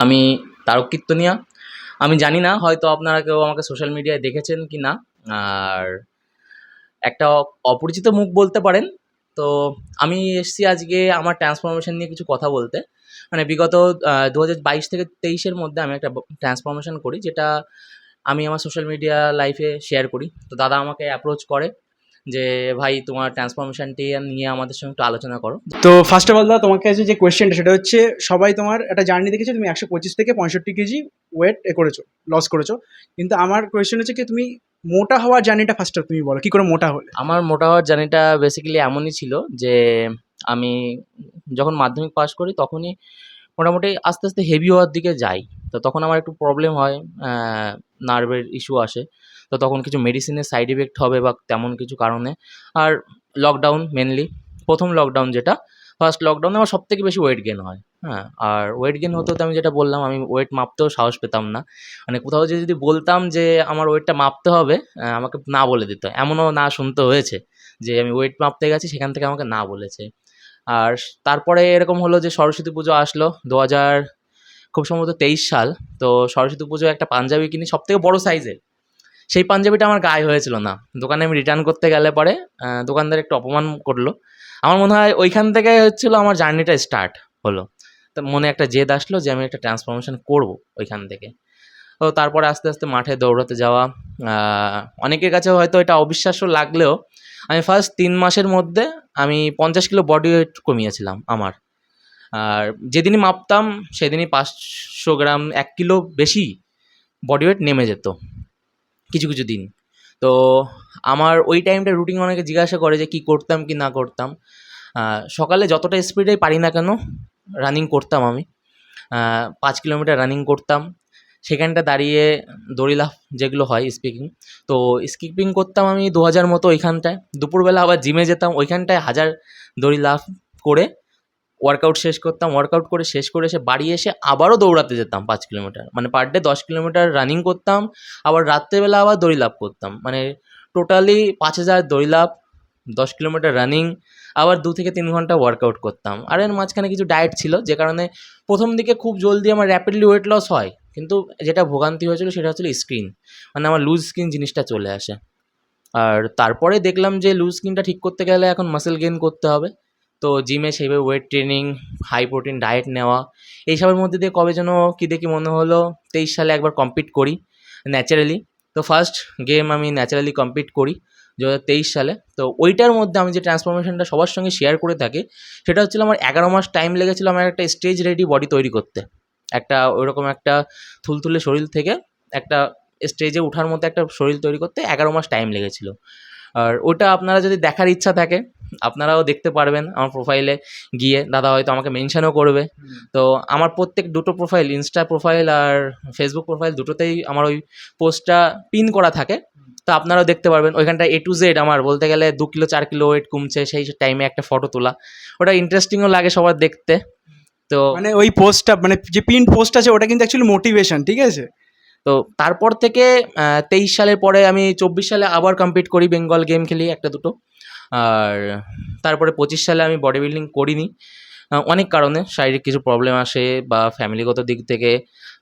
আমি তারক কীর্তনিয়া। আমি জানি না হয়তো আপনারা কেউ আমাকে সোশ্যাল মিডিয়ায় দেখেছেন কি না। আর একটা অপরিচিত মুখ বলতে পারেন। তো আমি এসেছি আজকে আমার ট্রান্সফরমেশন নিয়ে কিছু কথা বলতে। মানে বিগত ২০২২ থেকে ২৩-এর মধ্যে আমি একটা ট্রান্সফরমেশন করি, যেটা আমি আমার সোশ্যাল মিডিয়া লাইফে শেয়ার করি। তো দাদা আমাকে অ্যাপ্রোচ করে যে, "ভাই তোমার ট্রান্সফরমেশনটি নিয়ে আমাদের সঙ্গে একটু আলোচনা করো।" তো ফার্স্ট অফ অল দাদা, তোমার কাছে যে কোয়েশ্চেনটা সেটা হচ্ছে, সবাই তোমার একটা জার্নি দেখেছে, তুমি ১২৫ থেকে ৬৫ কেজি ওয়েট করেছো, লস করেছো। কিন্তু আমার কোয়েশ্চেন হচ্ছে কি, তুমি মোটা হওয়ার জার্নিটা ফার্স্ট তুমি বলো, কি করে মোটা হলে? আমার মোটা হওয়ার জার্নিটা বেসিক্যালি এমনই ছিল যে, আমি যখন মাধ্যমিক পাস করি তখনই মোটামুটি আস্তে, আস্তে হেভি হওয়ার দিকে যাই। তো তখন আমার একটু প্রবলেম হয়, অ্যা নার্ভের ইস্যু আসে। তো তখন কিছু মেডিসিনের সাইড ইফেক্ট হবে বা তেমন কিছু কারণে। আর লকডাউন মেইনলি, ১ম লকডাউন যেটা, ফার্স্ট লকডাউনে আমার সবথেকে বেশি ওয়েট গেইন হয়। হ্যাঁ? আর ওয়েট গেইন হতে, হতে আমি যেটা বললাম, আমি ওয়েট মাপতেও সাহস পেতাম না। মানে কোথাও যেয়ে যদি বলতাম যে আমার ওয়েটটা মাপতে হবে, আমাকে না বলে দিত। এমনও না শুনতে হয়েছে যে আমি ওয়েট মাপতে গেছি, সেখান থেকে আমাকে না বলেছে। আর তারপরে এরকম হলো যে সরস্বতী পুজো আসলো ২০০০, খুব সম্ভবত ২৩ সাল। তো সরস্বতী পুজোয় একটা পাঞ্জাবি কিনি সবথেকে বড় সাইজের। সেই পাঞ্জাবিটা আমার গায়ে হয়েছিল না। দোকানে আমি রিটার্ন করতে গেলে পরে দোকানদার একটু অপমান করলো। আমার মনে হয় ওইখান থেকে হচ্ছিল আমার জার্নিটা স্টার্ট হলো। তো মনে একটা জেদ আসলো যে আমি একটা ট্রান্সফরমেশন করবো ওইখান থেকে। তো তারপরে আস্তে, আস্তে মাঠে দৌড়াতে যাওয়া। আ অনেকের কাছে হয়তো এটা অবিশ্বাস্য লাগলেও আমি ফার্স্ট ৩ মাসের মধ্যে আমি ৫০ কিলো বডি ওয়েট কমিয়েছিলাম আমার। আর যেদিনই মাপতাম সেদিনই ৫০০ গ্রাম ১ কিলো বেশি বডি ওয়েট নেমে যেত কিছু, কিছু দিন। তো আমার ওই টাইমটা রুটিন অনেকে জিজ্ঞাসা করে যে কী করতাম কি না করতাম। সকালে যতটা স্পিডেই পারি না কেন রানিং করতাম আমি। ৫ কিলোমিটার রানিং করতাম। সেখানটা দাঁড়িয়ে দড়ি লাফ যেগুলো হয় স্পিকিং, তো স্কিপিং করতাম আমি ২০০০ মতো ওইখানটায়। দুপুরবেলা আবার জিমে যেতাম, ওইখানটায় ১০০০ দড়ি লাফ করে ওয়ার্কআউট শেষ করতাম। ওয়ার্কআউট করে শেষ করে এসে বাড়ি এসে আবারও দৌড়াতে যেতাম ৫ কিলোমিটার। মানে পার ডে ১০ কিলোমিটার রানিং করতাম, আবার রাত্রেবেলা আবার দড়ি লাফ করতাম। মানে টোটালি ৫০০০ দড়ি লাফ, ১০ কিলোমিটার রানিং, আবার ২ থেকে ৩ ঘন্টা ওয়ার্কআউট করতাম। আর এর মাঝখানে কিছু ডায়েট ছিল, যে কারণে ১ম দিকে খুব জলদি আমার র্যাপিডলি ওয়েট লস হয়। কিন্তু যেটা ভোগান্তি হয়েছিল সেটা হচ্ছিল স্কিন। মানে আমার লুজ স্কিন জিনিসটা চলে আসে। আর তারপরে দেখলাম যে লুজ স্কিনটা ঠিক করতে গেলে এখন মাসল গেইন করতে হবে। তো জিমে সেইভাবে weight training, high protein diet নেওয়া, এইসবের মধ্যে দিয়ে কবে যেন কী দেখি মনে হলো ২৩ সালে একবার কম্পিট করি ন্যাচারালি। তো ফার্স্ট গেম আমি ন্যাচারালি কম্পিট করি ২০২৩ সালে। তো ওইটার মধ্যে আমি যে ট্রান্সফরমেশনটা সবার সঙ্গে শেয়ার করে থাকি, সেটা হচ্ছিল আমার ১১ মাস টাইম লেগেছিল আমার একটা স্টেজ রেডি বডি তৈরি করতে। একটা ওইরকম একটা থুলথুলে শরীর থেকে একটা স্টেজে ওঠার মতো একটা শরীর তৈরি করতে ১১ মাস টাইম লেগেছিল। আর ওটা আপনারা যদি দেখার ইচ্ছা থাকে, আপনারাও দেখতে পারবেন আমার প্রোফাইলে গিয়ে। দাদা হয়তো আমাকে মেনশনও করবে। তো আমার প্রত্যেক দুটো প্রোফাইল, ইনস্টা প্রোফাইল আর ফেসবুক প্রোফাইল, দুটোতেই আমার ওই পোস্টটা পিন করা থাকে। তো আপনারাও দেখতে পারবেন ওইখানটায় A to Z আমার বলতে গেলে ২ কিলো ৪ কিলো ওয়েট কমছে সেই টাইমে একটা ফটো তোলা। ওটা ইন্টারেস্টিংও লাগে সবার দেখতে। তো মানে ওই পোস্টটা, মানে যে পিন পোস্ট আছে, ওটা কিন্তু অ্যাকচুয়ালি মোটিভেশন, ঠিক আছে? তো তারপর থেকে ২৩ সালের পরে আমি ২৪ সালে আবার কম্পিট করি, বেঙ্গল গেম খেলি ১টা ২টো। আর তারপরে ২৫ সালে আমি বডি বিল্ডিং করিনি। অনেক কারণে শারীরিক কিছু প্রবলেম আসে বা ফ্যামিলিগত দিক থেকে।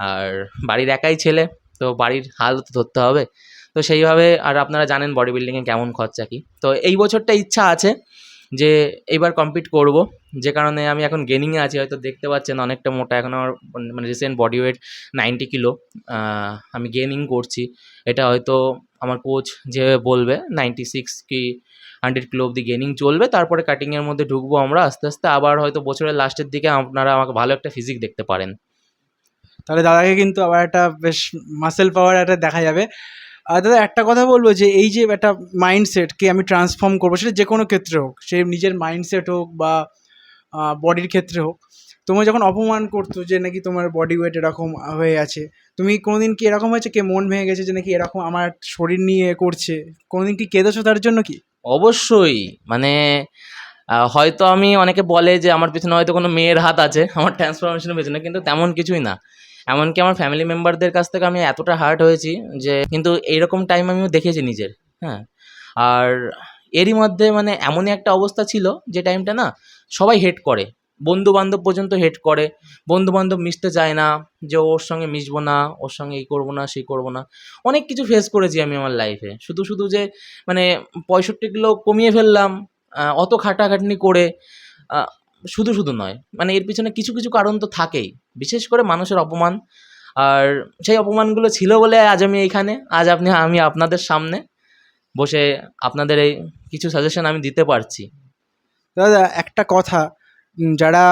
আর বাড়ির একাই ছেলে, তো বাড়ির হাল তো ধরতে হবে। তো সেইভাবে, আর আপনারা জানেন বডি বিল্ডিংয়ে কেমন খরচা কী। তো এই বছরটা ইচ্ছা আছে যে এইবার কম্পিট করব, যে কারণে আমি এখন গেনিংয়ে আছি। হয়তো দেখতে পাচ্ছেন অনেকটা মোটা এখন আমার, মানে রিসেন্ট বডি ওয়েট ৯০ কিলো। আমি গেনিং করছি। এটা হয়তো আমার কোচ যেভাবে বলবে ৯৬ কি 100 কিলো অবধি গেনিং চলবে, তারপরে কাটিংয়ের মধ্যে ঢুকবো আমরা আস্তে, আস্তে। আবার হয়তো বছরের লাস্টের দিকে আপনারা আমাকে ভালো একটা ফিজিক দেখতে পারেন। তাহলে দাদাকে কিন্তু আবার একটা বেশ মাসেল পাওয়ার একটা দেখা যাবে। আর দাদা একটা কথা বলবো, যে এই যে একটা মাইন্ডসেটকে আমি ট্রান্সফর্ম করবো, সেটা যে কোনো ক্ষেত্রে হোক, সে নিজের মাইন্ডসেট হোক বা বডির ক্ষেত্রে হোক, তোমায় যখন অপমান করতো যে নাকি তোমার বডি ওয়েট এরকম হয়ে আছে, তুমি কোনোদিন কি এরকম হয়েছে, কে মন ভেঙে গেছে যে নাকি এরকম আমার শরীর নিয়ে করছে? কোনোদিন কি কেঁদেছো তার জন্য কি? অবশ্যই। মানে হয়তো আমি, অনেকে বলে যে আমার পেছনে হয়তো কোনো মেয়ের হাত আছে আমার ট্রান্সফরমেশনের পেছনে, কিন্তু তেমন কিছুই না। এমনকি আমার ফ্যামিলি মেম্বারদের কাছ থেকে আমি এতটা হার্ট হয়েছি যে, কিন্তু এইরকম টাইম আমিও দেখেছি নিজের। হ্যাঁ? আর এরই মধ্যে মানে এমনই একটা অবস্থা ছিল যে টাইমটা না সবাই হেট করে। বন্ধু-বান্ধব পর্যন্ত হেট করে। বন্ধু-বান্ধব মিশতে চায় না, যে ওর সঙ্গে মিশবো না, ওর সঙ্গে এই করবো না, সেই করবো না। অনেক কিছু ফেস করেছি আমি আমার লাইফে। শুধু যে মানে 65 কিলো কমিয়ে ফেললাম অত খাটাখাটনি করে, আ শুধু নয়। মানে এর পিছনে কিছু কারণ তো থাকেই। বিশেষ করে মানুষের অপমান। আর সেই অপমানগুলো ছিল বলে আজ আমি এইখানে। আজ আমি আপনাদের সামনে বসে আপনাদের এই কিছু সাজেশন আমি দিতে পারছি। দাদা একটা কথা, যারা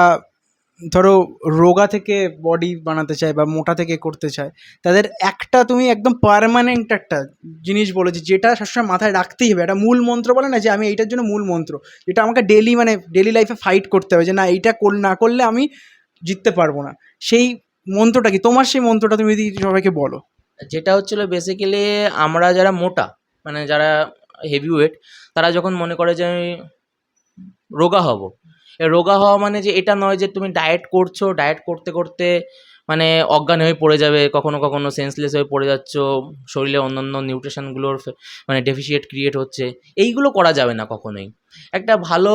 ধরো রোগা থেকে বডি বানাতে চায় বা মোটা থেকে করতে চায়, তাদের একটা তুমি একদম পার্মানেন্ট একটা জিনিস বলেছি যেটা সবসময় মাথায় রাখতেই হবে, একটা মূল মন্ত্র বলে না যে আমি এইটার জন্য মূল মন্ত্র, যেটা আমাকে ডেলি মানে ডেলি লাইফে ফাইট করতে হবে যে না এইটা না করলে আমি জিততে পারবো না, সেই মন্ত্রটা কি? তোমার সেই মন্ত্রটা তুমি যদি সবাইকে বলো। যেটা হচ্ছিল বেসিক্যালি, আমরা যারা মোটা, মানে যারা হেভি ওয়েট, তারা যখন মনে করে যে আমি রোগা হব, রোগা হওয়া মানে যে এটা নয় যে তুমি ডায়েট করছো, ডায়েট করতে করতে মানে অজ্ঞান হয়ে পড়ে যাবে, কখনো সেন্সলেস হয়ে পড়ে যাচ্ছ, শরীরে অন্যান্য নিউট্রিশনগুলোর মানে ডেফিসিয়েট ক্রিয়েট হচ্ছে, এইগুলো করা যাবে না কখনোই। একটা ভালো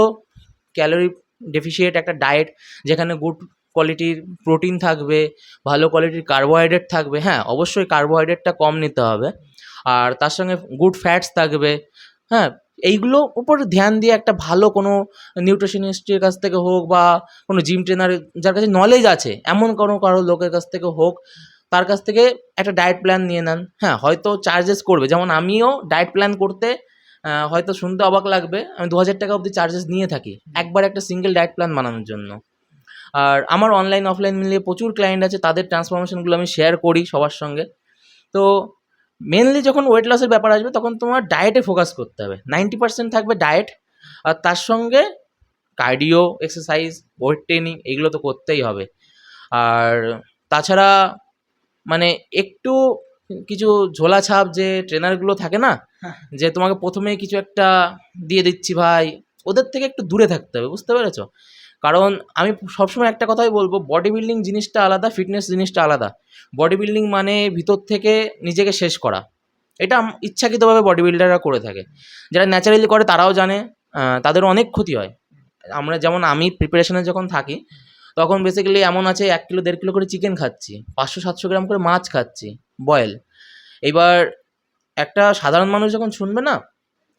ক্যালোরি ডেফিসিয়েট একটা ডায়েট, যেখানে গুড কোয়ালিটির প্রোটিন থাকবে, ভালো কোয়ালিটির কার্বোহাইড্রেট থাকবে। হ্যাঁ, অবশ্যই কার্বোহাইড্রেটটা কম নিতে হবে, আর তার সঙ্গে গুড ফ্যাটস থাকবে। হ্যাঁ, এইগুলো উপর ধ্যান দিয়ে একটা ভালো কোনো নিউট্রিশনিস্টের কাছ থেকে হোক, বা কোনো জিম ট্রেনার যার কাছে নলেজ আছে এমন কারো লোকের কাছ থেকে হোক, তার কাছ থেকে একটা ডায়েট প্ল্যান নিয়ে নেন। হ্যাঁ, হয়তো চার্জেস করবে, যেমন আমিও ডায়েট প্ল্যান করতে হয়তো শুনতে অবাক লাগবে, আমি 2000 টাকা অবধি চার্জেস নিয়ে থাকি একবার একটা সিঙ্গেল ডায়েট প্ল্যান বানানোর জন্য। আর আমার অনলাইন অফলাইন মিলিয়ে প্রচুর ক্লায়েন্ট আছে, তাদের ট্রান্সফরমেশনগুলো আমি শেয়ার করি সবার সঙ্গে। তো মেনলি যখন ওয়েট লসের ব্যাপার আসবে, তখন তোমার ডায়েটে ফোকাস করতে হবে। 90% থাকবে ডায়েট, আর তার সঙ্গে কার্ডিও এক্সারসাইজ, ওয়েট ট্রেনিং, এগুলো তো করতেই হবে। আর তাছাড়া মানে একটু কিছু ঝোলাছাপ যে ট্রেনারগুলো থাকে না, যে তোমাকে প্রথমেই কিছু একটা দিয়ে দিচ্ছি ভাই, ওদের থেকে একটু দূরে থাকতে হবে, বুঝতে পেরেছো? কারণ আমি সবসময় একটা কথাই বলবো, বডি বিল্ডিং জিনিসটা আলাদা, ফিটনেস জিনিসটা আলাদা। বডি বিল্ডিং মানে ভিতর থেকে নিজেকে শেষ করা, এটা ইচ্ছাকৃতভাবে বডি বিল্ডাররা করে থাকে। যারা ন্যাচারালি করে তারাও জানে তাদের অনেক ক্ষতি হয়। আমরা যেমন, আমি প্রিপারেশনে যখন থাকি, তখন বেসিক্যালি এমন আছে 1 কিলো 1.5 কিলো করে চিকেন খাচ্ছি, 500-700 গ্রাম করে মাছ খাচ্ছি বয়েল। এইবার একটা সাধারণ মানুষ যখন শুনবে না,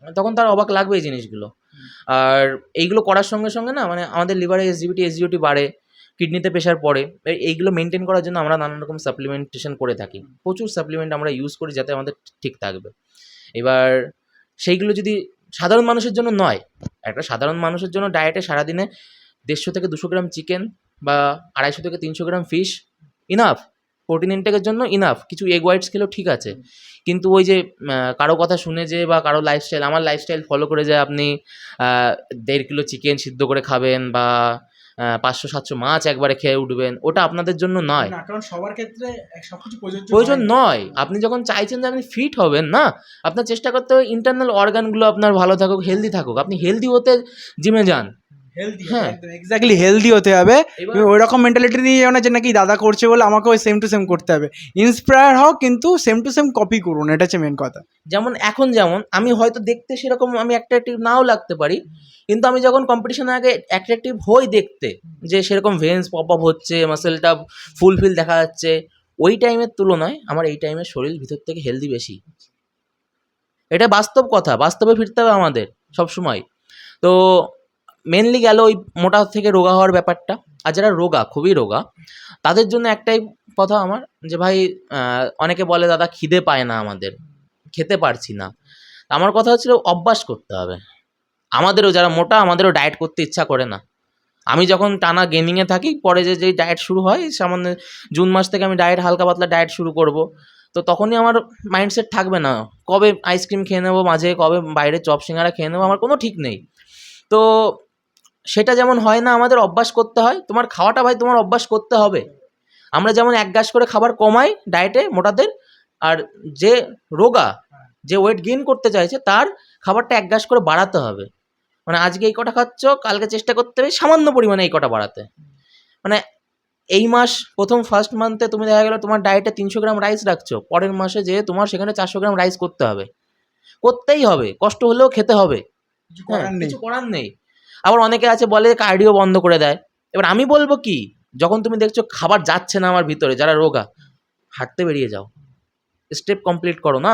তখন তার অবাক লাগবে এই জিনিসগুলো। আর এইগুলো করার সঙ্গে সঙ্গে না, মানে আমাদের লিভারে এসজিওটি বাড়ে, কিডনিতে প্রেশার পড়ে। এইগুলো মেনটেন করার জন্য আমরা নানান রকম সাপ্লিমেন্টেশন করে থাকি, প্রচুর সাপ্লিমেন্ট আমরা ইউজ করি যাতে আমাদের ঠিক থাকবে। এবার সেইগুলো যদি সাধারণ মানুষের জন্য নয়, একটা সাধারণ মানুষের জন্য ডায়েটে সারাদিনে 150 থেকে 200 গ্রাম চিকেন বা 250 থেকে 300 গ্রাম ফিশ ইনাফ। প্রোটিন ইনটেকের জন্য ইনাফ। কিছু এগ হোয়াইটস খেলেও ঠিক আছে। কিন্তু ওই যে কারো কথা শুনে যে, বা কারো লাইফস্টাইল, আমার লাইফস্টাইল ফলো করে যে আপনি 1.5 কিলো চিকেন সিদ্ধ করে খাবেন, বা 500-700 মাছ একবারে খেয়ে উঠবেন, ওটা আপনাদের জন্য নয়। না, কারণ সবার ক্ষেত্রে সবকিছু প্রয়োজন নয়। আপনি যখন চাইছেন যে আপনি ফিট হবেন না, আপনার চেষ্টা করতে হবে ইন্টারনাল অর্গানগুলো আপনার ভালো থাকুক, হেলদি থাকুক। আপনি হেলদি হতে জিমে যান। হেলদি, হ্যাঁ, একদম এক্স্যাক্টলি হেলদি হতে হবে। এবার তুমি ওইরকম মেন্টালিটি নিয়ে যাও না যে নাকি দাদা করছে বলে আমাকে ওই সেম টু সেম করতে হবে। ইন্সপায়ার হও, কিন্তু সেম টু সেম কপি করুন, এটা হচ্ছে মেন কথা। যেমন যেমন আমি হয়তো দেখতে সেরকম আমি অ্যাট্রাকটিভ নাও লাগতে পারি, কিন্তু আমি যখন কম্পিটিশনের আগে অ্যাট্রাকটিভ হই দেখতে, যে সেরকম ভেন্স পপ আপ হচ্ছে, মাসেলটা ফুলফিল দেখা যাচ্ছে, ওই টাইমের তুলনায় আমার এই টাইমের শরীর ভিতর থেকে হেলদি বেশি। এটা বাস্তব কথা, বাস্তবে ফিরতে হবে আমাদের সবসময়। তো মেনলি গেল ওই মোটা থেকে রোগা হওয়ার ব্যাপারটা। আর যারা রোগা, খুবই রোগা, তাদের জন্য একটাই কথা আমার, যে ভাই অনেকে বলে দাদা খিদে পায় না আমাদের, খেতে পারছি না। আমার কথা হচ্ছিল অভ্যাস করতে হবে। আমাদেরও যারা মোটা, আমাদেরও ডায়েট করতে ইচ্ছা করে না। আমি যখন টানা গেমিংয়ে থাকি, পরে যেই ডায়েট শুরু হয়, সামান্য জুন মাস থেকে আমি ডায়েট, হালকা পাতলা ডায়েট শুরু করব, তো তখনই আমার মাইন্ডসেট থাকবে না কবে আইসক্রিম খেয়ে নেবো মাঝে, কবে বাইরে চপ সিঙ্গারা খেয়ে নেবো, আমার কোনো ঠিক নেই। তো সেটা যেমন হয় না, আমাদের অভ্যাস করতে হয়। তোমার খাওয়াটা ভাই তোমার অভ্যাস করতে হবে। আমরা যেমন 1 গ্লাস করে খাবার কমাই ডায়েটে মোটাদের, আর যে রোগা, যে ওয়েট গেইন করতে চাইছে, তার খাবারটা 1 গ্লাস করে বাড়াতে হবে। মানে আজকে এই কটা খাচ্ছ, কালকে চেষ্টা করতে হবে সামান্য পরিমাণে এই কটা বাড়াতে। মানে এই মাস প্রথম ফার্স্ট মান্থে তুমি দেখা গেল তোমার ডায়েটে 300 গ্রাম রাইস রাখছো, পরের মাসে যে তোমার সেখানে 400 গ্রাম রাইস করতে হবে, করতেই হবে, কষ্ট হলেও খেতে হবে। কিছু হ্যাঁ, করার নেই। কিছু করার নেই। আবার অনেকে আছে বলে কার্ডিও বন্ধ করে দেয়। এবার আমি বলবো কি, যখন তুমি দেখছো খাবার যাচ্ছে না আমার ভিতরে, যারা রোগা, হাঁটতে বেরিয়ে যাও, স্টেপ কমপ্লিট করো না।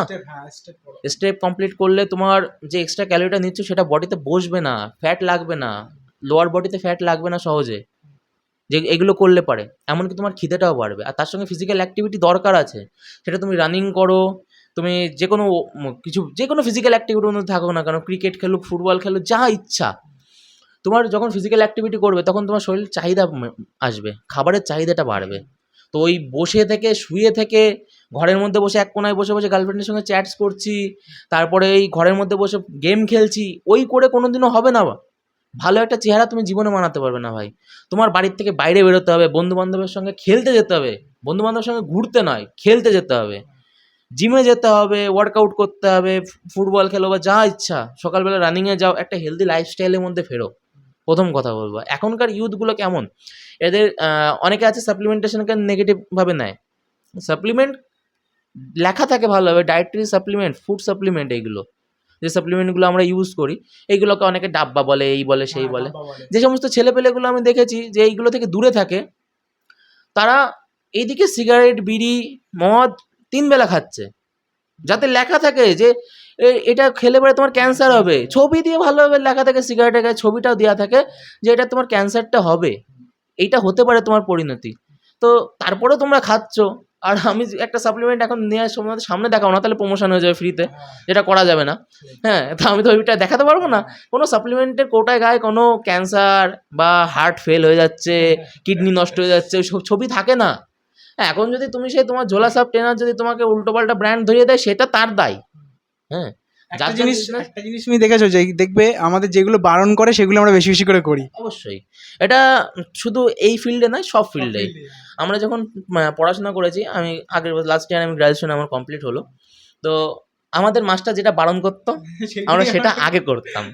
স্টেপ কমপ্লিট করলে তোমার যে এক্সট্রা ক্যালোরিটা নিচ্ছ সেটা বডিতে বসবে না, ফ্যাট লাগবে না, লোয়ার বডিতে ফ্যাট লাগবে না সহজে, যে এগুলো করলে পারে। এমনকি তোমার খিদেটাও বাড়বে, আর তার সঙ্গে ফিজিক্যাল অ্যাক্টিভিটি দরকার আছে। সেটা তুমি রানিং করো, তুমি যে কোনো কিছু, যে কোনো ফিজিক্যাল অ্যাক্টিভিটির মধ্যে থাকো না কেন, ক্রিকেট খেলো, ফুটবল খেলো, যা ইচ্ছা, তোমার যখন ফিজিক্যাল অ্যাক্টিভিটি করবে তখন তোমার শরীরের চাহিদা আসবে, খাবারের চাহিদাটা বাড়বে। তো ওই বসে থেকে, শুয়ে থেকে, ঘরের মধ্যে বসে এক কোনায় বসে বসে গার্লফ্রেন্ডের সঙ্গে চ্যাটস করছি, তারপরে এই ঘরের মধ্যে বসে গেম খেলছি, ওই করে কোনোদিনও হবে না। ভালো একটা চেহারা তুমি জীবনে বানাতে পারবে না ভাই। তোমার বাড়ির থেকে বাইরে বেরোতে হবে, বন্ধু বান্ধবের সঙ্গে খেলতে যেতে হবে, বন্ধু বান্ধবের সঙ্গে ঘুরতে নয়, খেলতে যেতে হবে, জিমে যেতে হবে, ওয়ার্কআউট করতে হবে, ফুটবল খেলো বা যা ইচ্ছা, সকালবেলা রানিংয়ে যাও, একটা হেলদি লাইফস্টাইলের মধ্যে ফেরো। প্রথম কথা বলবো, এখনকার ইউথগুলো কেমন, এদের অনেকে আছে সাপ্লিমেন্টেশনকে নেগেটিভভাবে নেয়। সাপ্লিমেন্ট লেখা থাকে ভালোভাবে, ডায়েটারি সাপ্লিমেন্ট, ফুড সাপ্লিমেন্ট, এইগুলো যে সাপ্লিমেন্টগুলো আমরা ইউজ করি, এইগুলোকে অনেকে ডাব্বা বলে, এই বলে সেই বলে। যে সমস্ত ছেলেপেলেগুলো আমি দেখেছি যে এইগুলো থেকে দূরে থাকে, তারা এইদিকে সিগারেট, বিড়ি, মদ ৩ বেলা খাচ্ছে, যাতে লেখা থাকে যে এটা খেলে পরে তোমার ক্যান্সার হবে, ছবি দিয়ে ভালোভাবে লেখা থাকে, সিগারেটের গায়ে ছবিটাও দেওয়া থাকে যে এটা তোমার ক্যান্সারটা হবে, এইটা হতে পারে তোমার পরিণতি। তো তারপরেও তোমরা খাচ্ছ। আর আমি একটা সাপ্লিমেন্ট এখন নেওয়ার সময় সামনে দেখাও না, তাহলে প্রমোশন হয়ে যাবে ফ্রিতে, যেটা করা যাবে না। হ্যাঁ, তো আমি তো ওইটা দেখাতে পারবো না। কোনো সাপ্লিমেন্টের কোটায় গায়ে কোনো ক্যান্সার বা হার্ট ফেল হয়ে যাচ্ছে, কিডনি নষ্ট হয়ে যাচ্ছে, ওইসব ছবি থাকে না। হ্যাঁ, এখন যদি তুমি সেই তোমার ঝোলা সাপ ট্রেনার যদি তোমাকে উল্টোপাল্টা ব্র্যান্ড ধরিয়ে দেয়, সেটা তার দায়। হ্যাঁ, একটা জিনিস তুমি দেখেছো যে দেখবে আমাদের যেগুলো বারণ করে সেগুলো আমরা বেশি বেশি করে করি। অবশ্যই, এটা শুধু এই ফিল্ডে নয়, সব ফিল্ডেই। আমরা যখন পড়াশোনা করেছি, আমি আগের লাস্ট ইয়ার আমি গ্র্যাজুয়েশন আমার কমপ্লিট হলো, তো আমাদের মাস্টার যেটা বারণ করতো আমরা সেটা আগে করতাম।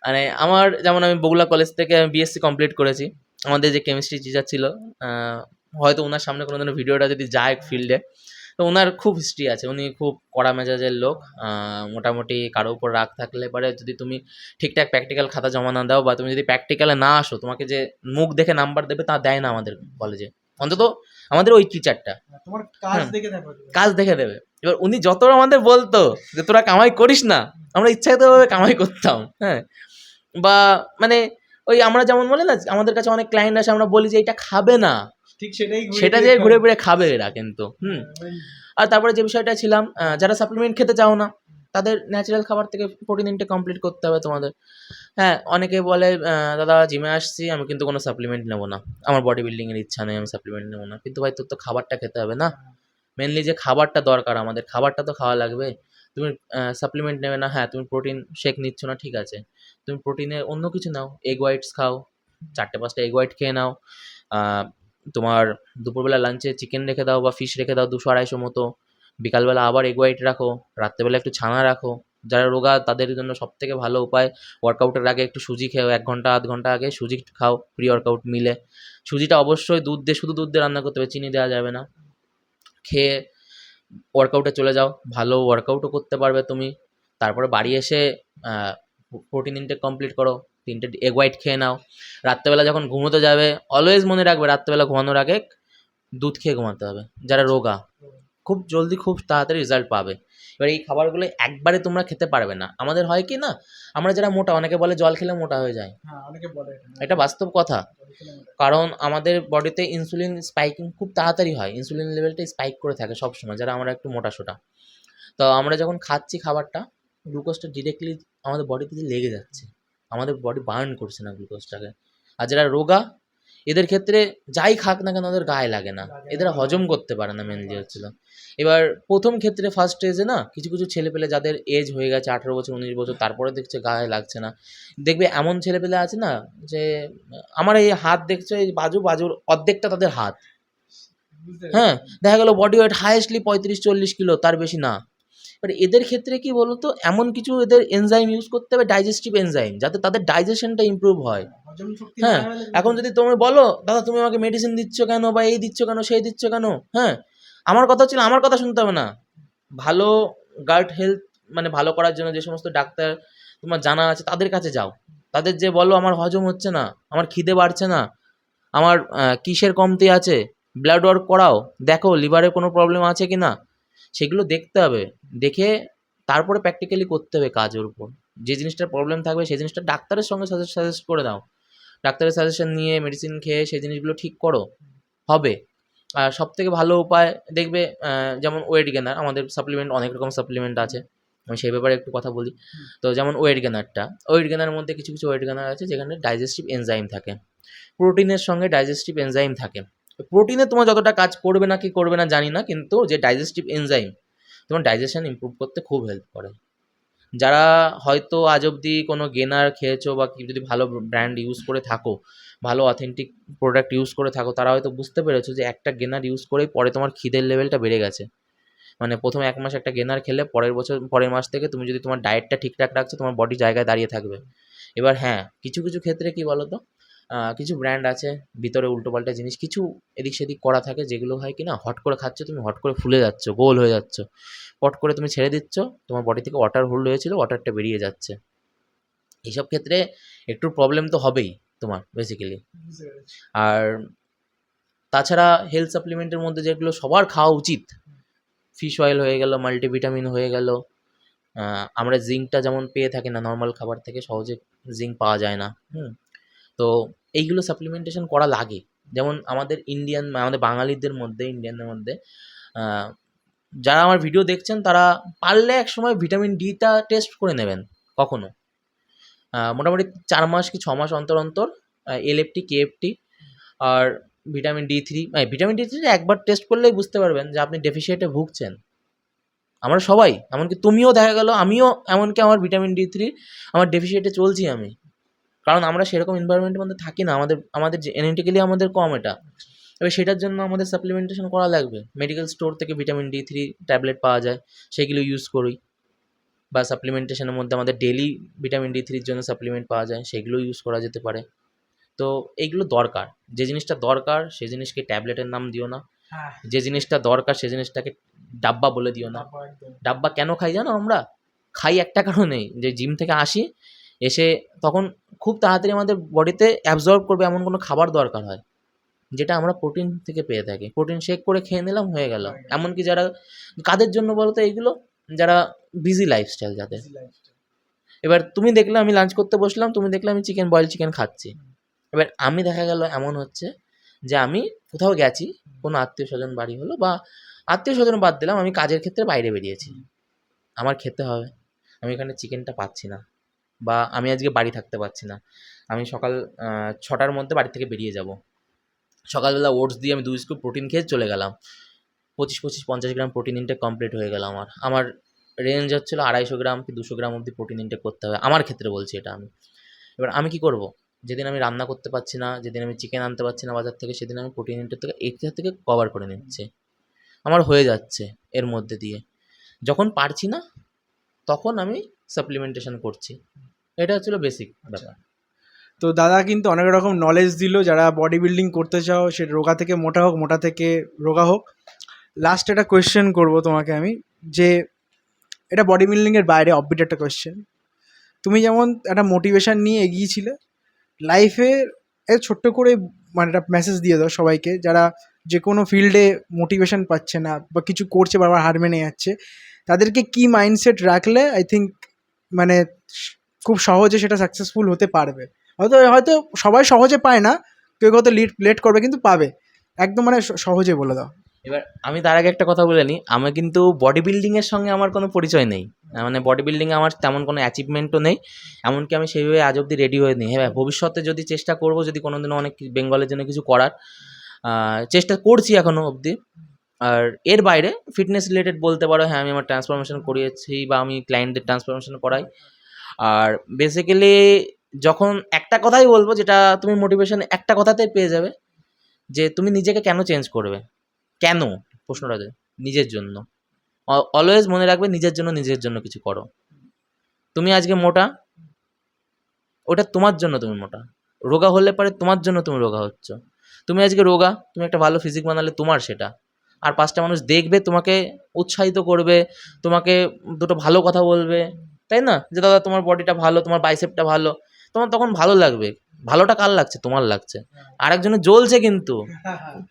মানে আমার যেমন, আমি বগুড়া কলেজ থেকে বিএসসি কমপ্লিট করেছি। আমাদের যে কেমিস্ট্রি টিচার ছিল, হয়তো ওনার সামনে কোনোদিনও ভিডিওটা যদি যায় ফিল্ডে, তো ওনার খুব হিস্ট্রি আছে, উনি খুব কড়া মেজাজের লোক। মোটামুটি কারো উপর রাগ থাকলে পরে যদি তুমি ঠিকঠাক প্র্যাকটিক্যাল খাতা জমা না দাও, বা তুমি যদি প্র্যাকটিক্যালে না আসো, তোমাকে যে মুখ দেখে নাম্বার দেবে তা দেয় না আমাদের কলেজে, অন্তত আমাদের ওই টিচারটা। তোমার কাজ দেখে দেখো, কাজ দেখে দেবে। এবার উনি যত আমাদের বলতো যে তোরা কামাই করিস না, আমরা ইচ্ছাকৃতভাবে কামাই করতাম। হ্যাঁ, বা মানে ওই আমরা যেমন বলি না, আমাদের কাছে অনেক ক্লায়েন্ট আসে, আমরা বলি যে এটা খাবে না, ঠিক সেটাই সেটা যে ঘুরে ফিরে খাবে এরা কিন্তু। আর তারপরে যে বিষয়টা ছিলাম, যারা সাপ্লিমেন্ট খেতে চাও না, তাদের ন্যাচারাল খাবার থেকে প্রোটিন ইনটেক কমপ্লিট করতে হবে তোমাদের। হ্যাঁ, অনেকে বলে দাদা জিমে আসছি, আমি কিন্তু কোনো সাপ্লিমেন্ট নেবো না, আমার বডি বিল্ডিংয়ের ইচ্ছা নেই, আমি সাপ্লিমেন্ট নেবো না। কিন্তু ভাই, তোর তো খাবারটা খেতে হবে না, মেনলি যে খাবারটা দরকার আমাদের, খাবারটা তো খাওয়া লাগবে। তুমি সাপ্লিমেন্ট নেবে না, হ্যাঁ তুমি প্রোটিন শেক নিচ্ছ না, ঠিক আছে, তুমি প্রোটিনে অন্য কিছু নাও, এগ হোয়াইটস খাও, 4টে 5টা এগ হোয়াইট খেয়ে নাও। তোমার দুপুরবেলা লাঞ্চে চিকেন রেখে দাও বা ফিশ রেখে দাও 200-250 মতো, বিকালবেলা আবার এগ হোয়াইট রাখো, রাত্রেবেলা একটু ছানা রাখো। যারা রোগা তাদের জন্য সবথেকে ভালো উপায়, ওয়ার্কআউটের আগে একটু সুজি খেও, 1 ঘন্টা আধ ঘন্টা আগে সুজি খাও, প্রি ওয়ার্কআউট মিলে। সুজিটা অবশ্যই দুধ দিয়ে, শুধু দুধ দিয়ে রান্না করতে হবে, চিনি দেওয়া যাবে না। খেয়ে ওয়ার্কআউটে চলে যাও, ভালো ওয়ার্কআউটও করতে পারবে তুমি। তারপরে বাড়ি এসে প্রোটিন ইনটেক কমপ্লিট করো, 3টে এগ হোয়াইট খেয়ে নাও। রাত্রেবেলা যখন ঘুমোতে যাবে, অলওয়েজ মনে রাখবে রাত্রেবেলা ঘুমানোর আগে দুধ খেয়ে ঘুমাতে হবে। যারা রোগা, খুব জলদি, খুব তাড়াতাড়ি রেজাল্ট পাবে। এবার এই খাবারগুলো একবারে তোমরা খেতে পারবে না। আমাদের হয় কি না, আমরা যারা মোটা, অনেকে বলে জল খেলে মোটা হয়ে যায়, এটা বাস্তব কথা। কারণ আমাদের বডিতে ইনসুলিন স্পাইকিং খুব তাড়াতাড়ি হয়, ইনসুলিন লেভেলটা স্পাইক করে থাকে সবসময়, যারা আমরা একটু মোটাসোটা। তো আমরা যখন খাচ্ছি খাবারটা, গ্লুকোজটা ডিরেক্টলি আমাদের বডিতে লেগে যাচ্ছে, আমাদের বডি বার্ন করছে না গ্লুকোজটাকে। আর যারা রোগা, এদের ক্ষেত্রে যাই খাক না কেন ওদের গায়ে লাগে না, এদের হজম করতে পারে না, মেনলি হচ্ছিল। এবার প্রথম ক্ষেত্রে ফার্স্ট স্টেজে না, কিছু কিছু ছেলেপেলে যাদের এজ হয়ে গেছে 18 বছর 19 বছর, তারপরে দেখছে গায়ে লাগছে না। দেখবে এমন ছেলেপেলে আছে না, যে আমার এই হাত দেখছো, এই বাজুর অর্ধেকটা তাদের হাত। হ্যাঁ, দেখা গেল বডি ওয়েট হাইয়েস্টলি 35-40 কিলো, তার বেশি না। এবার এদের ক্ষেত্রে কি বলতো, এমন কিছু এদের এনজাইম ইউজ করতে হবে, ডাইজেস্টিভ এনজাইম, যাতে তাদের ডাইজেশনটা ইমপ্রুভ হয়। হ্যাঁ, এখন যদি তুমি বলো দাদা তুমি আমাকে মেডিসিন দিচ্ছ কেন, বা এই দিচ্ছ কেন, সেই দিচ্ছ কেন, হ্যাঁ, আমার কথা হচ্ছিল, আমার কথা শুনতে হবে না। ভালো গার্ড হেলথ মানে ভালো করার জন্য যে সমস্ত ডাক্তার তোমার জানা আছে, তাদের কাছে যাও। তাদের যে বলো আমার হজম হচ্ছে না, আমার খিদে বাড়ছে না, আমার কিসের কমতি আছে, ব্লাড ওয়ার্ক করাও, দেখো লিভারে কোনো প্রবলেম আছে কি না, সেগুলো দেখতে হবে। দেখে তারপরে প্র্যাকটিক্যালি করতে হবে কাজের উপর। যে জিনিসটার প্রবলেম থাকবে সেই জিনিসটা ডাক্তারের সঙ্গে সাজেস্ট করে দাও। ডাক্তারের সাজেশন নিয়ে মেডিসিন খেয়ে সেই জিনিসগুলো ঠিক করো, হবে। আর সবথেকে ভালো উপায় দেখবে, যেমন ওয়েট গেনার, আমাদের সাপ্লিমেন্ট অনেক রকম সাপ্লিমেন্ট আছে, আমি সেই ব্যাপারে একটু কথা বলি। তো যেমন ওয়েট গেনারটা, ওয়েট গেনারের মধ্যে কিছু কিছু ওয়েট গেনার আছে যেখানে ডাইজেস্টিভ এনজাইম থাকে, প্রোটিনের সঙ্গে ডাইজেস্টিভ এনজাইম থাকে। প্রোটিনে তোমার যতটা কাজ করবে না কি করবে না জানি না, কিন্তু যে ডাইজেস্টিভ এনজাইম তোমার ডাইজেশন ইমপ্রুভ করতে খুব হেল্প করে। যারা হয়তো আজ অবধি কোনো গেনার খেয়েছো বা কি যদি ভালো ব্র্যান্ড ইউজ করে থাকো, ভালো অথেন্টিক প্রোডাক্ট ইউজ করে থাকো, তারা হয়তো বুঝতে পেরেছো যে একটা গেনার ইউজ করেই পরে তোমার খিদের লেভেলটা বেড়ে গেছে। মানে প্রথম 1 মাস একটা গেনার খেলে পরের মাস থেকে তুমি যদি তোমার ডায়েটটা ঠিকঠাক রাখছো, তোমার বডি জায়গায় দাঁড়িয়ে থাকবে। এবার হ্যাঁ, কিছু কিছু ক্ষেত্রে কি বলো তো, কিছু ব্র্যান্ড আছে ভিতরে উল্টোপাল্টা জিনিস কিছু এদিক সেদিক করা থাকে, যেগুলো হয় কি না, হট করে খাচ্ছ তুমি, হট করে ফুলে যাচ্ছ, গোল হয়ে যাচ্ছ, পট করে তুমি ছেড়ে দিচ্ছ, তোমার বডি থেকে ওয়াটার হোল্ড হয়েছিল, ওয়াটারটা বেরিয়ে যাচ্ছে। এইসব ক্ষেত্রে একটু প্রবলেম তো হবেই তোমার বেসিক্যালি। আর তাছাড়া হেলথ সাপ্লিমেন্টের মধ্যে যেগুলো সবার খাওয়া উচিত, ফিশ অয়েল হয়ে গেল, মাল্টিভিটামিন হয়ে গেল। আমরা জিঙ্কটা যেমন পেয়ে থাকি না নর্মাল খাবার থেকে, সহজে জিঙ্ক পাওয়া যায় না। তো এইগুলো সাপ্লিমেন্টেশন করা লাগে। যেমন আমাদের আমাদের বাঙালিদের মধ্যে, ইন্ডিয়ানদের মধ্যে যারা আমার ভিডিও দেখছেন তারা পারলে একসময় ভিটামিন ডিটা টেস্ট করে নেবেন কখনো। মোটামুটি 4 মাস কি 6 মাস অন্তর অন্তর এলএফটি, কেএফটি আর ভিটামিন ডি থ্রি একবার টেস্ট করলেই বুঝতে পারবেন যে আপনি ডেফিসিয়েটে ভুগছেন। আমরা সবাই, এমনকি তুমিও, দেখা গেল আমিও, এমনকি আমার ভিটামিন ডি3 আমার ডেফিসিয়েটে চলছি আমি, কারণ আমরা সেরকম এনভায়রনমেন্টের মধ্যে থাকি না, আমাদের জেনেটিক্যালি আমাদের কম এটা। এবার সেটার জন্য আমাদের সাপ্লিমেন্টেশন করা লাগবে। মেডিকেল স্টোর থেকে ভিটামিন ডি3 ট্যাবলেট পাওয়া যায়, সেগুলো ইউজ করি। বা সাপ্লিমেন্টেশনের মধ্যে আমাদের ডেইলি ভিটামিন ডি3-র জন্য সাপ্লিমেন্ট পাওয়া যায়, সেগুলো ইউজ করা যেতে পারে। তো এইগুলো দরকার। যে জিনিসটা দরকার সেই জিনিসকে ট্যাবলেটের নাম দিও না, হ্যাঁ, যে জিনিসটা দরকার সেই জিনিসটাকে ডাব্বা বলে দিও না। ডাব্বা কেন খাই জানো? আমরা খাই একটা কারণেই, যে জিম থেকে আসি, এসে তখন খুব তাড়াতাড়ি আমাদের বডিতে অ্যাবজর্ব করবে এমন কোনো খাবার দরকার হয়, যেটা আমরা প্রোটিন থেকে পেয়ে থাকি। প্রোটিন শেক করে খেয়ে নিলাম, হয়ে গেল। এমনকি যারা, কাদের জন্য বলো তো এইগুলো? যারা বিজি লাইফস্টাইল যাদের। এবার তুমি দেখলে আমি লাঞ্চ করতে বসলাম, তুমি দেখলে আমি বয়েলড চিকেন খাচ্ছি। এবার আমি দেখা গেল এমন হচ্ছে যে আমি কোথাও গেছি, কোনো আত্মীয় স্বজন বাড়ি হলো, বা আত্মীয় স্বজন বাদ দিলাম, আমি কাজের ক্ষেত্রে বাইরে বেরিয়েছি, আমার খেতে হবে, আমি এখানে চিকেনটা পাচ্ছি না, বা আমি আজকে বাড়ি থাকতে পারছি না, আমি সকাল 6টার মধ্যে বাড়ি থেকে বেরিয়ে যাব, সকালবেলা ওটস দিয়ে আমি 2 স্কুপ প্রোটিন খেয়ে চলে গেলাম, 25-50 গ্রাম প্রোটিন ইনটেক কমপ্লিট হয়ে গেল আমার। আমার রেঞ্জ হচ্ছিলো 250 গ্রাম কি 200 গ্রাম অবধি প্রোটিন ইনটেক করতে হবে, আমার ক্ষেত্রে বলছি এটা আমি। এবার আমি কি করব? যেদিন আমি রান্না করতে পারছি না, যেদিন আমি চিকেন আনতে পারছি না বাজার থেকে, সেদিন আমি প্রোটিন ইনটেক থেকে এর থেকে কভার করে নিচ্ছি, আমার হয়ে যাচ্ছে এর মধ্যে দিয়ে। যখন পারছি না তখন আমি সাপ্লিমেন্টেশন করছি। এটা হচ্ছিল বেসিক ব্যাপার। তো দাদা কিন্তু অনেক রকম নলেজ দিল, যারা বডি বিল্ডিং করতে চাও, সেটা রোগা থেকে মোটা হোক, মোটা থেকে রোগা হোক। লাস্ট একটা কোয়েশ্চেন করবো তোমাকে আমি, যে এটা বডি বিল্ডিংয়ের বাইরে অফবিট একটা কোয়েশ্চেন। তুমি যেমন একটা মোটিভেশন নিয়ে এগিয়েছিলে লাইফে, ছোট্ট করে মানে একটা মেসেজ দিয়ে দাও সবাইকে, যারা যে কোনো ফিল্ডে মোটিভেশন পাচ্ছে না বা কিছু করছে বারবার হার মেনে যাচ্ছে, তাদেরকে কি মাইন্ডসেট রাখলে আই থিঙ্ক মানে খুব সহজে সেটা সাকসেসফুল হতে পারবে? হয়তো হয়তো সবাই সহজে পায় না, কেউ হয়তো লেট করবে, কিন্তু পাবে। একদম মানে সহজে বলে দাও। এবার আমি তার আগে একটা কথা বলে নিই, আমি কিন্তু বডি বিল্ডিংয়ের সঙ্গে আমার কোনো পরিচয় নেই, মানে বডি বিল্ডিংয়ে আমার তেমন কোনো অ্যাচিভমেন্টও নেই, এমনকি আমি সেইভাবে আজ অবধি রেডি হয়ে নিই। হ্যাঁ, ভবিষ্যতে যদি চেষ্টা করবো, যদি কোনো দিনও অনেক বেঙ্গলের জন্য কিছু করার চেষ্টা করছি এখনও অবধি। আর এর বাইরে ফিটনেস রিলেটেড বলতে পারো, হ্যাঁ আমি আমার ট্রান্সফরমেশন করিয়েছি, বা আমি ক্লায়েন্টদের ট্রান্সফরমেশন করাই। আর বেসিক্যালি যখন একটা কথাই বলবো, যেটা তুমি মোটিভেশন একটা কথাতেই পেয়ে যাবে, যে তুমি নিজেকে কেন চেঞ্জ করবে, কেন, প্রশ্নটা যে নিজের জন্য। অলওয়েজ মনে রাখবে, নিজের জন্য কিছু করো। তুমি আজকে মোটা, ওটা তোমার জন্য তুমি মোটা। রোগা হলে পারে তোমার জন্য তুমি রোগা হচ্ছ। তুমি আজকে রোগা, তুমি একটা ভালো ফিজিক বানালে তোমার সেটা, আর 5টা মানুষ দেখবে, তোমাকে উৎসাহিত করবে, তোমাকে দুটো ভালো কথা বলবে, তাই না? যে দাদা তোমার বডিটা ভালো, তোমার বাইসেপটা ভালো, তোমার তখন ভালো লাগবে। ভালোটা কার লাগছে? তোমার লাগছে। আরেকজনের জ্বলছে কিন্তু,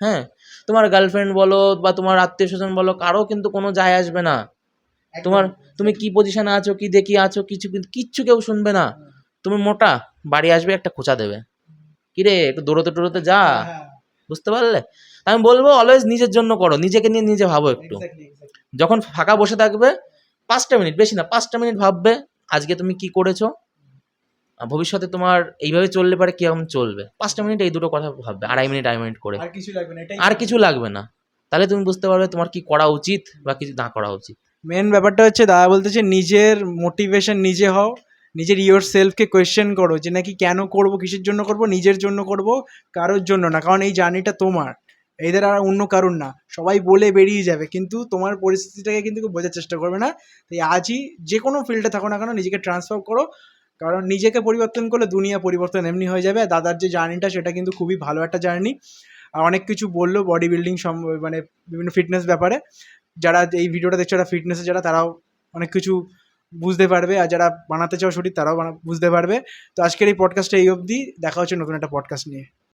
হ্যাঁ? তোমার গার্লফ্রেন্ড বলো বা তোমার আত্মীয়-স্বজন বলো, কারো কিন্তু কোনো যায় আসবে না। তোমার তুমি কি পজিশনে আছো, কি দেখিয়ে আছো, কিচ্ছু কেউ শুনবে না। তুমি মোটা, বাড়ি আসবে একটা খোঁচা দেবে। কিরে একটু দৌড়োতে টোড়োতে যা, বুঝতে পারলে? আমি বলবো অলওয়েজ নিজের জন্য করো, নিজেকে নিয়ে নিজে ভাবো একটু। যখন ফাঁকা বসে থাকবে 5টা মিনিট, বেশি না 5টা মিনিট ভাববে আজকে তুমি কি করেছো, ভবিষ্যতে তোমার এইভাবে চললে পারে কিরকম চলবে। 5টা মিনিট এই দুটো কথা ভাববে, আড়াই মিনিট করে, আর কিছু লাগবে না, এটাই আর কিছু লাগবে না। তাহলে তুমি বুঝতে পারবে তোমার কি করা উচিত বা কিছু না করা উচিত। মেন ব্যাপারটা হচ্ছে দাদা বলতেছে নিজের মোটিভেশন নিজে হও, নিজের ইয়োর সেলফকে কোয়েশ্চেন করো যে নাকি কেন করব, কিসের জন্য করব, নিজের জন্য করব, কারোর জন্য না। কারণ এই জার্নিটা তোমার, এদের আর অন্য কারণ না। সবাই বলে বেরিয়ে যাবে কিন্তু তোমার পরিস্থিতিটাকে কিন্তু কেউ বোঝার চেষ্টা করবে না। তাই আজই যে কোনো ফিল্ডে থাকো না কেন নিজেকে ট্রান্সফার করো, কারণ নিজেকে পরিবর্তন করলে দুনিয়া পরিবর্তন এমনি হয়ে যাবে। আর দাদার যে জার্নিটা সেটা কিন্তু খুবই ভালো একটা জার্নি। আর অনেক কিছু বললো বডি বিল্ডিং মানে বিভিন্ন ফিটনেস ব্যাপারে। যারা এই ভিডিওটা দেখছে ওরা ফিটনেসে যারা, তারাও অনেক কিছু বুঝতে পারবে, আর যারা বানাতে চাও শরীর তারাও বুঝতে পারবে। তো আজকের এই পডকাস্টটা এই অবধি, দেখা হচ্ছে নতুন একটা পডকাস্ট নিয়ে।